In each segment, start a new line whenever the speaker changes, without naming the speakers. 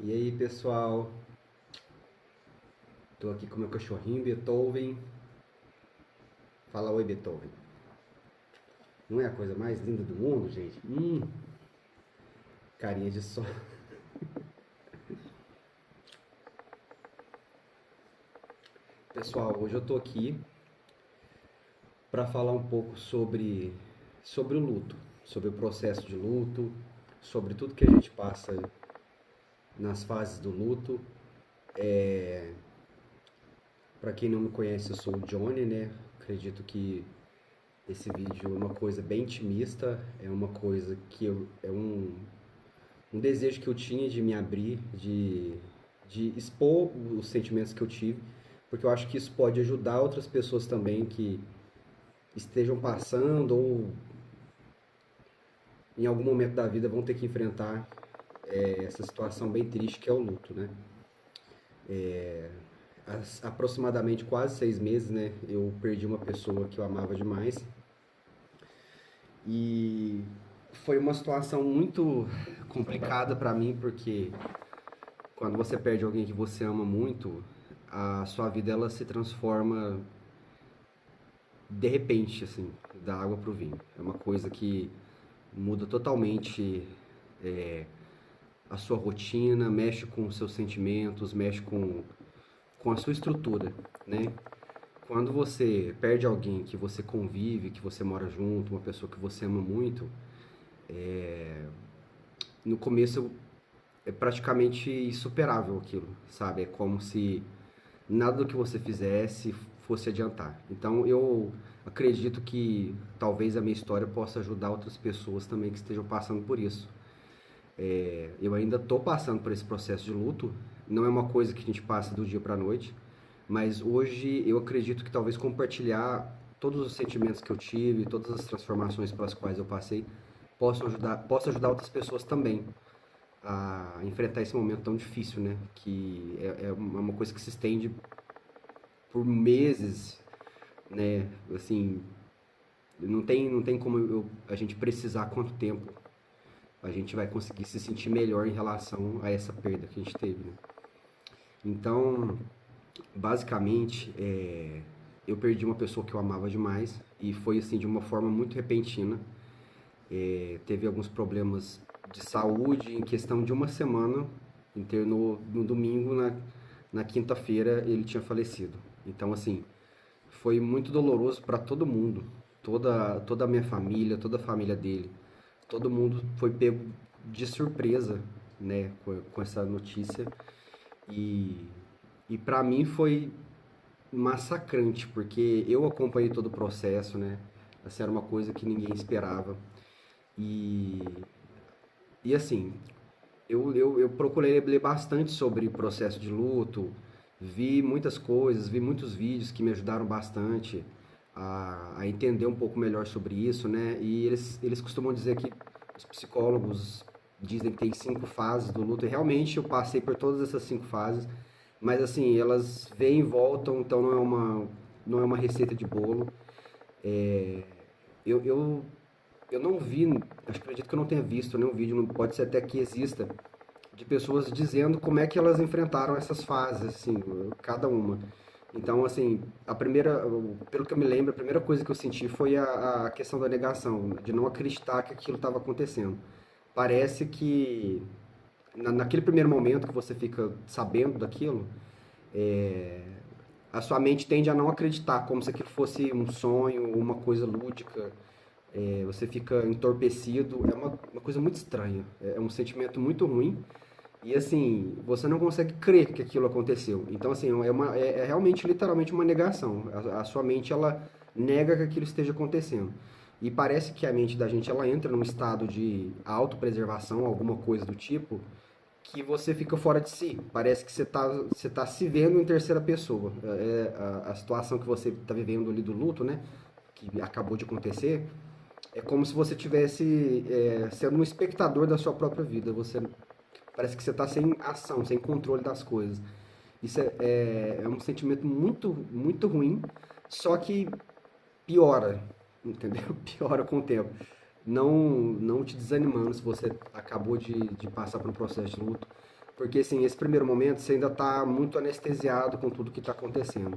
E aí, pessoal? Tô aqui com meu cachorrinho Beethoven. Fala oi, Beethoven. Não é a coisa mais linda do mundo, gente? Carinha de sol. Pessoal, hoje eu tô aqui para falar um pouco sobre o luto, sobre o processo de luto, sobre tudo que a gente passa nas fases do luto. Para quem não me conhece, eu sou o Johnny, né? Acredito que esse vídeo é uma coisa bem intimista, é uma coisa é um desejo que eu tinha de me abrir, de expor os sentimentos que eu tive, porque eu acho que isso pode ajudar outras pessoas também que estejam passando ou em algum momento da vida vão ter que enfrentar essa situação bem triste que é o luto, né? Aproximadamente quase 6 meses, né? Eu perdi uma pessoa que eu amava demais e foi uma situação muito complicada para mim porque quando você perde alguém que você ama muito, a sua vida ela se transforma de repente, assim, da água pro vinho. É uma coisa que muda totalmente a sua rotina, mexe com os seus sentimentos, mexe com a sua estrutura, né? Quando você perde alguém que você convive, que você mora junto, uma pessoa que você ama muito, no começo é praticamente insuperável aquilo, sabe? É como se nada do que você fizesse fosse adiantar. Então eu acredito que talvez a minha história possa ajudar outras pessoas também que estejam passando por isso. Eu ainda estou passando por esse processo de luto, não é uma coisa que a gente passa do dia para a noite, mas hoje eu acredito que talvez compartilhar todos os sentimentos que eu tive, todas as transformações pelas quais eu passei, possa ajudar outras pessoas também a enfrentar esse momento tão difícil, né? Que é uma coisa que se estende por meses, né? Assim, não tem como a gente precisar quanto tempo a gente vai conseguir se sentir melhor em relação a essa perda que a gente teve, né? Então, basicamente, eu perdi uma pessoa que eu amava demais e foi assim de uma forma muito repentina. Teve alguns problemas de saúde em questão de uma semana, internou no domingo, na quinta-feira ele tinha falecido. Então, assim, foi muito doloroso para todo mundo, toda a minha família, toda a família dele, todo mundo foi pego de surpresa, né, com essa notícia e, e para mim foi massacrante, porque eu acompanhei todo o processo, né, essa era uma coisa que ninguém esperava e, e assim, eu procurei ler bastante sobre processo de luto, vi muitas coisas, vi muitos vídeos que me ajudaram bastante a entender um pouco melhor sobre isso, né? E eles costumam dizer que os psicólogos dizem que tem 5 fases do luto, e realmente eu passei por todas essas 5 fases, mas assim, elas vêm e voltam, então não é uma receita de bolo. Eu, eu, eu não vi, acredito que eu não tenha visto nenhum vídeo, pode ser até que exista, de pessoas dizendo como é que elas enfrentaram essas fases, assim, cada uma. Então, assim, pelo que eu me lembro, a primeira coisa que eu senti foi a questão da negação, de não acreditar que aquilo estava acontecendo. Parece que naquele primeiro momento que você fica sabendo daquilo, a sua mente tende a não acreditar, como se aquilo fosse um sonho, uma coisa lúdica. Você fica entorpecido, é uma coisa muito estranha, é um sentimento muito ruim. E assim, você não consegue crer que aquilo aconteceu. Então, assim, é realmente, literalmente uma negação. A sua mente, ela nega que aquilo esteja acontecendo. E parece que a mente da gente, ela entra num estado de autopreservação, alguma coisa do tipo, que você fica fora de si. Parece que você tá se vendo em terceira pessoa. A situação que você está vivendo ali do luto, né? Que acabou de acontecer, é como se você tivesse sendo um espectador da sua própria vida. Parece que você está sem ação, sem controle das coisas. Isso é um sentimento muito, muito ruim, só que piora, entendeu? Piora com o tempo. Não te desanimando se você acabou de passar por um processo de luto. Porque, assim, esse primeiro momento você ainda tá muito anestesiado com tudo que tá acontecendo.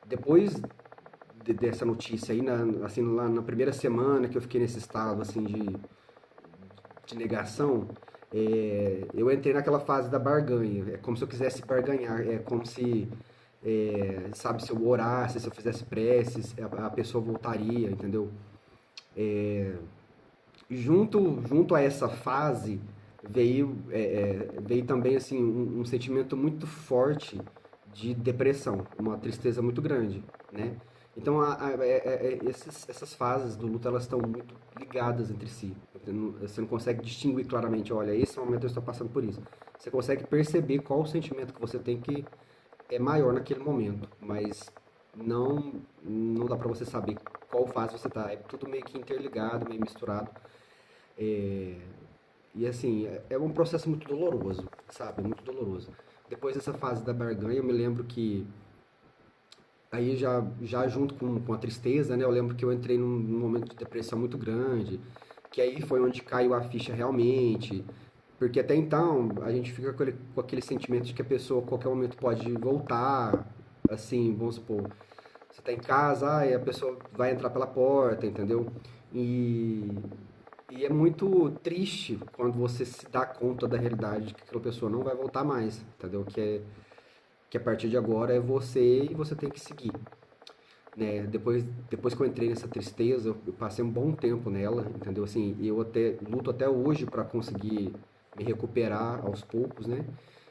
Depois dessa notícia aí, assim, lá na primeira semana que eu fiquei nesse estado, assim, de negação, eu entrei naquela fase da barganha. É como se eu quisesse barganhar. É como se, sabe, se eu orasse, se eu fizesse preces, a pessoa voltaria, entendeu? Junto a essa fase veio também assim um sentimento muito forte de depressão, uma tristeza muito grande, né? Então essas fases do luto elas estão muito ligadas entre si. Você não consegue distinguir claramente, olha, esse momento eu estou passando por isso. Você consegue perceber qual o sentimento que você tem que é maior naquele momento, mas não dá pra você saber qual fase você tá. É tudo meio que interligado, meio misturado. É, e assim, é um processo muito doloroso, sabe? Muito doloroso. Depois dessa fase da barganha, eu me lembro que aí já junto com a tristeza, né? Eu lembro que eu entrei num momento de depressão muito grande, que aí foi onde caiu a ficha realmente, porque até então a gente fica com aquele sentimento de que a pessoa a qualquer momento pode voltar, assim, vamos supor, você tá em casa, e a pessoa vai entrar pela porta, entendeu? E, e é muito triste quando você se dá conta da realidade de que aquela pessoa não vai voltar mais, entendeu? Que a partir de agora é você e você tem que seguir, né? Depois que eu entrei nessa tristeza, eu passei um bom tempo nela, entendeu? Assim, eu até luto até hoje para conseguir me recuperar aos poucos, né?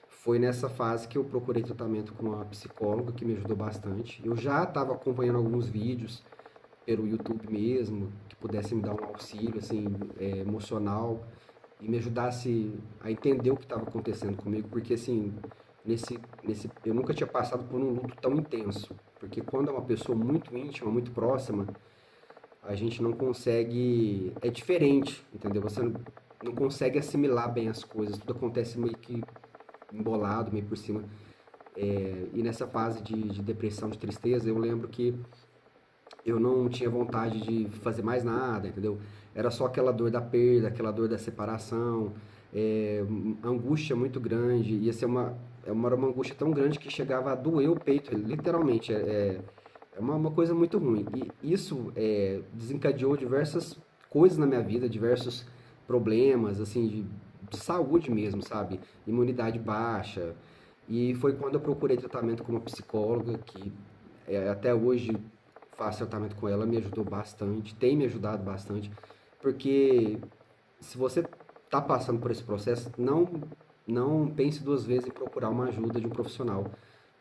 Foi nessa fase que eu procurei tratamento com uma psicóloga que me ajudou bastante. Eu já estava acompanhando alguns vídeos pelo YouTube mesmo, que pudesse me dar um auxílio assim, emocional e me ajudasse a entender o que estava acontecendo comigo, porque assim, eu nunca tinha passado por um luto tão intenso, porque quando é uma pessoa muito íntima, muito próxima, a gente não consegue, é diferente, entendeu? Você não consegue assimilar bem as coisas, tudo acontece meio que embolado, meio por cima. E nessa fase de depressão, de tristeza, eu lembro que eu não tinha vontade de fazer mais nada, entendeu? Era só aquela dor da perda, aquela dor da separação, angústia muito grande, ia ser uma angústia tão grande que chegava a doer o peito, literalmente, é uma coisa muito ruim. E isso desencadeou diversas coisas na minha vida, diversos problemas, assim, de saúde mesmo, sabe? Imunidade baixa. E foi quando eu procurei tratamento com uma psicóloga, que até hoje faço tratamento com ela, me ajudou bastante, tem me ajudado bastante, porque se você está passando por esse processo, não pense duas vezes em procurar uma ajuda de um profissional,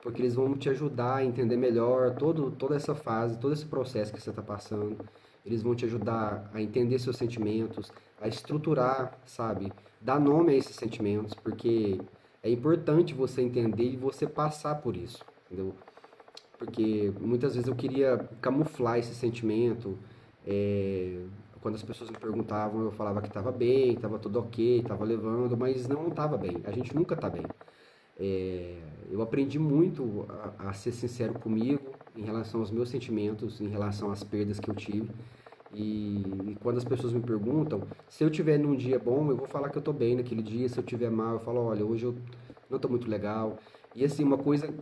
porque eles vão te ajudar a entender melhor toda essa fase, todo esse processo que você está passando. Eles vão te ajudar a entender seus sentimentos, a estruturar, sabe? Dar nome a esses sentimentos, porque é importante você entender e você passar por isso, entendeu? Porque muitas vezes eu queria camuflar esse sentimento. é, Quando as pessoas me perguntavam, eu falava que estava bem, estava tudo ok, estava levando, mas não estava bem. A gente nunca está bem. Eu aprendi muito a ser sincero comigo em relação aos meus sentimentos, em relação às perdas que eu tive. E quando as pessoas me perguntam, se eu tiver num dia bom, eu vou falar que eu tô bem naquele dia. Se eu tiver mal, eu falo, olha, hoje eu não tô muito legal. E assim, uma coisa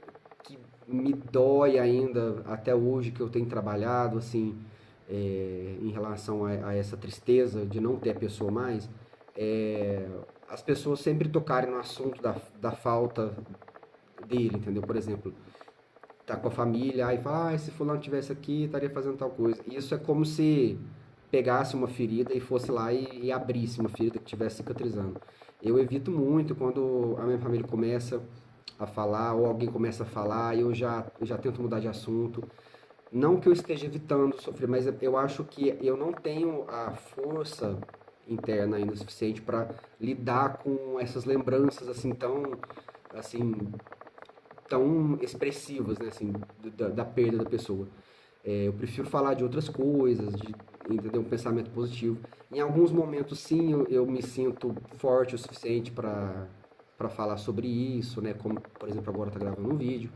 que me dói ainda até hoje, que eu tenho trabalhado, assim, em relação a essa tristeza de não ter a pessoa mais, é as pessoas sempre tocarem no assunto da falta dele, entendeu? Por exemplo, tá com a família, aí fala, se fulano tivesse aqui, estaria fazendo tal coisa. Isso é como se pegasse uma ferida e fosse lá e abrisse uma ferida que estivesse cicatrizando. Eu evito muito quando a minha família começa a falar ou alguém começa a falar, eu já tento mudar de assunto. Não que eu esteja evitando sofrer, mas eu acho que eu não tenho a força interna ainda suficiente para lidar com essas lembranças assim tão expressivas, né, assim, da perda da pessoa. Eu prefiro falar de outras coisas, de entender um pensamento positivo. Em alguns momentos, sim, eu me sinto forte o suficiente para falar sobre isso, né? Como, por exemplo, agora tá gravando um vídeo.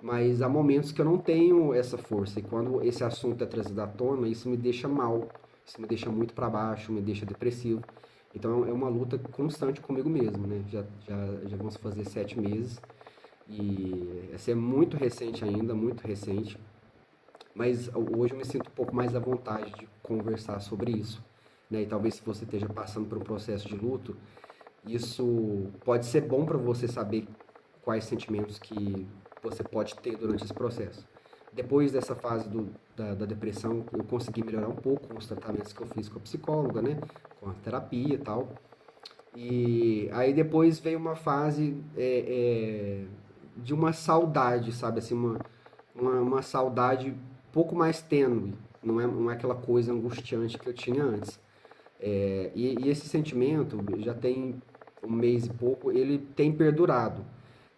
Mas há momentos que eu não tenho essa força. E quando esse assunto é trazido à tona, isso me deixa mal. Isso me deixa muito para baixo, me deixa depressivo. Então é uma luta constante comigo mesmo, né? Já vão se fazer 7 meses e essa é muito recente ainda, muito recente. Mas hoje eu me sinto um pouco mais à vontade de conversar sobre isso, né? E talvez se você esteja passando por um processo de luto, isso pode ser bom para você saber quais sentimentos que você pode ter durante esse processo. Depois dessa fase da depressão, eu consegui melhorar um pouco com os tratamentos que eu fiz com a psicóloga, né? Com a terapia e tal. E aí depois veio uma fase de uma saudade, sabe? Assim, uma saudade um pouco mais tênue. Não é aquela coisa angustiante que eu tinha antes. E esse sentimento já tem 1 mês e pouco, ele tem perdurado.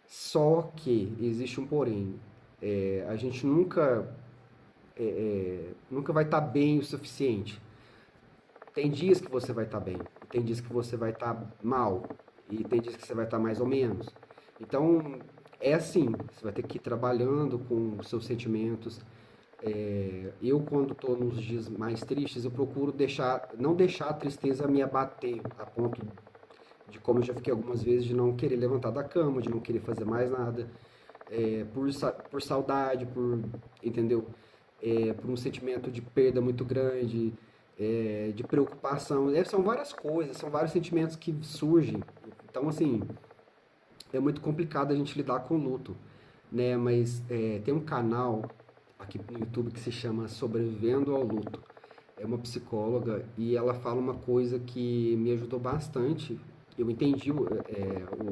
Só que existe um porém. A gente nunca vai estar bem o suficiente. Tem dias que você vai estar bem, tem dias que você vai estar mal, e tem dias que você vai estar mais ou menos. Então, é assim, você vai ter que ir trabalhando com os seus sentimentos. Eu, quando estou nos dias mais tristes, eu procuro não deixar a tristeza me abater, a ponto de como eu já fiquei algumas vezes, de não querer levantar da cama, de não querer fazer mais nada, por saudade, entendeu? Por um sentimento de perda muito grande, de preocupação. São várias coisas, são vários sentimentos que surgem. Então, assim, é muito complicado a gente lidar com o luto, né? Mas tem um canal aqui no YouTube que se chama Sobrevivendo ao Luto. É uma psicóloga e ela fala uma coisa que me ajudou bastante. Eu entendi o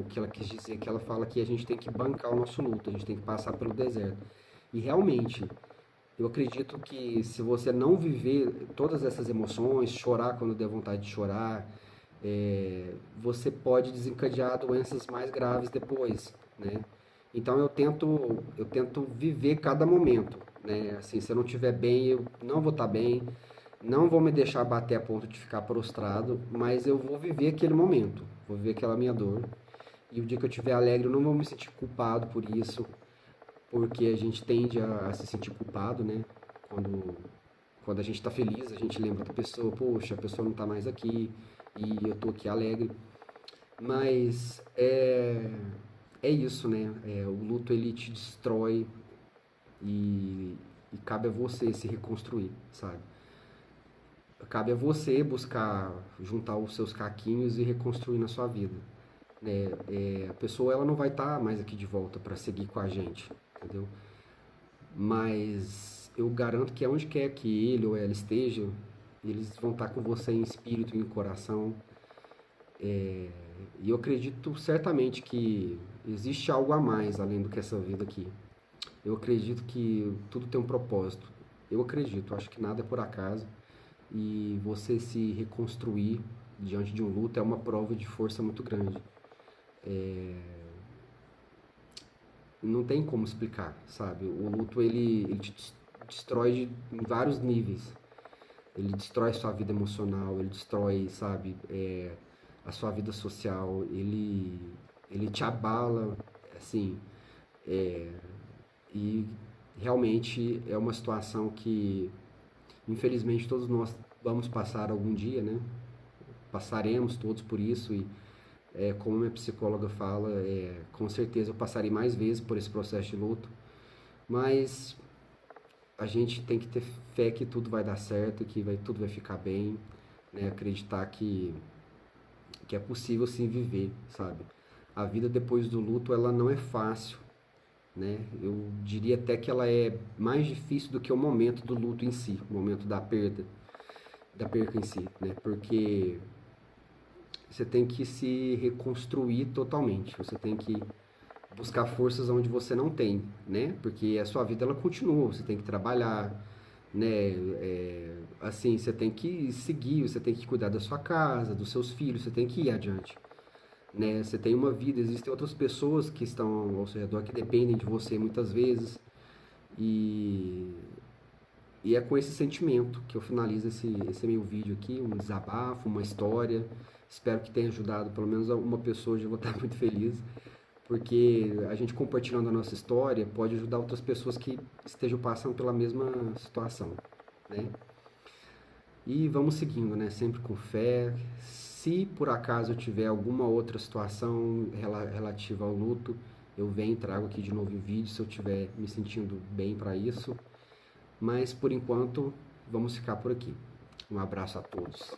que ela quis dizer, que ela fala que a gente tem que bancar o nosso luto, a gente tem que passar pelo deserto. E realmente, eu acredito que se você não viver todas essas emoções, chorar quando der vontade de chorar, você pode desencadear doenças mais graves depois, né? Então eu tento viver cada momento, né? Assim, se eu não estiver bem, eu não vou estar bem, não vou me deixar bater a ponto de ficar prostrado, mas eu vou viver aquele momento, vou viver aquela minha dor. E o dia que eu estiver alegre, eu não vou me sentir culpado por isso, porque a gente tende a se sentir culpado, né? Quando, quando a gente está feliz, a gente lembra da pessoa, poxa, a pessoa não está mais aqui e eu tô aqui alegre. Mas é isso, né? O luto ele te destrói e cabe a você se reconstruir, sabe? Cabe a você buscar juntar os seus caquinhos e reconstruir na sua vida, né? A pessoa ela não vai estar mais aqui de volta para seguir com a gente, entendeu? Mas eu garanto que aonde quer que ele ou ela esteja, eles vão estar com você em espírito e em coração. E eu acredito certamente que existe algo a mais além do que essa vida aqui. Eu acredito que tudo tem um propósito. Eu acredito, acho que nada é por acaso. E você se reconstruir diante de um luto é uma prova de força muito grande. Não tem como explicar, sabe? O luto ele te destrói em vários níveis. Ele destrói sua vida emocional, ele destrói, sabe, a sua vida social, ele te abala, assim, e realmente é uma situação que, infelizmente, todos nós vamos passar algum dia, né? Passaremos todos por isso e, como minha psicóloga fala, com certeza eu passarei mais vezes por esse processo de luto, mas a gente tem que ter fé que tudo vai dar certo, que tudo vai ficar bem, né? Acreditar que é possível sim viver, sabe? A vida depois do luto, ela não é fácil, né? Eu diria até que ela é mais difícil do que o momento do luto em si, o momento da perca em si, né? Porque você tem que se reconstruir totalmente, você tem que buscar forças onde você não tem, né? Porque a sua vida ela continua, você tem que trabalhar, né? Assim, você tem que seguir, você tem que cuidar da sua casa, dos seus filhos, você tem que ir adiante, né? Você tem uma vida, existem outras pessoas que estão ao seu redor que dependem de você muitas vezes e é com esse sentimento que eu finalizo esse meu vídeo aqui, um desabafo, uma história. Espero que tenha ajudado pelo menos uma pessoa, já vou estar muito feliz porque a gente compartilhando a nossa história pode ajudar outras pessoas que estejam passando pela mesma situação, né? E vamos seguindo, né? Sempre com fé, Se por acaso eu tiver alguma outra situação relativa ao luto, eu venho e trago aqui de novo em vídeo se eu estiver me sentindo bem para isso. Mas por enquanto, vamos ficar por aqui. Um abraço a todos.